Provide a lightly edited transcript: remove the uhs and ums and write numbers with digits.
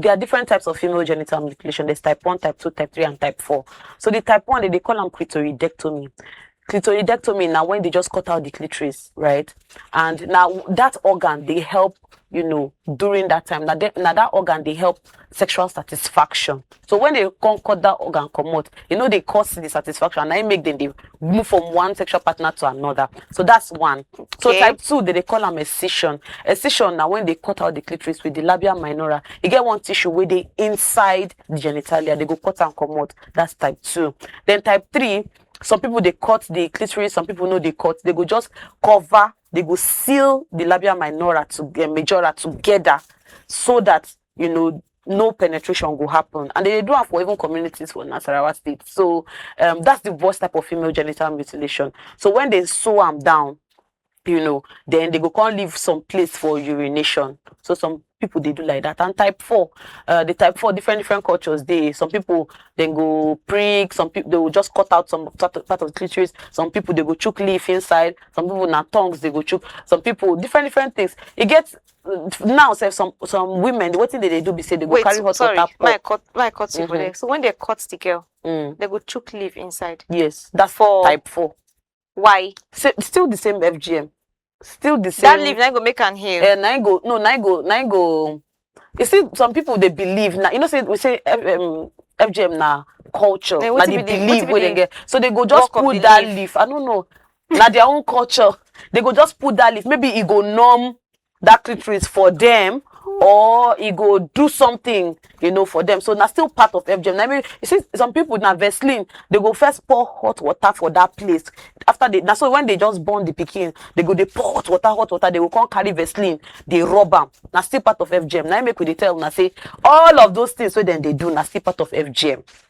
there are different types of female genital mutilation. There's type 1, type 2, type 3, and type 4. So the type 1, they call them clitoridectomy. Clitoridectomy now when they just cut out the clitoris, right? And now that organ they help, during that time. Now that organ they help sexual satisfaction. So when they can't cut that organ come out, they cause the satisfaction and I make them they move from one sexual partner to another. So that's one. So type 2 they call them excision. Excision now when they cut out the clitoris with the labia minora, you get one tissue where they inside the genitalia, they go cut and come out. That's type 2. Then type 3. Some people they cut the clitoris, some people know they cut. They go just cover, they go seal the labia minora to majora together, so that no penetration will happen. And they do have for even communities for Nasarawa State. So that's the worst type of female genital mutilation. So when they sew them down, then they go can't leave some place for urination. So some people they do like that. And type 4, the type 4 different cultures. Some people then go prick, some people they will just cut out some part of the clitoris. Some people they go choke leaf inside. Some people na tongues they go choke. Some people different things. It gets now say some women what thing they do be say they go carry hot water. My cut there. So when they cut the girl, they go choke leaf inside. Yes, that's for type 4. Why? Still the same FGM. Still the same. That leaf now go make an heal. Now go. You see, some people they believe now. We say FGM now culture. Now they believe where they get. So they go just put that leaf. I don't know. Now their own culture. They go just put that leaf. Maybe it go numb that clitoris for them, or it go do something, for them. So now still part of FGM. Now, you see, some people now Vaseline, they go first pour hot water for that place. After so when they just born the Pikin, they pour hot water, they will come carry Vaseline, they rub them. Now still part of FGM. Now make we tell now say all of those things so then they do now still part of FGM.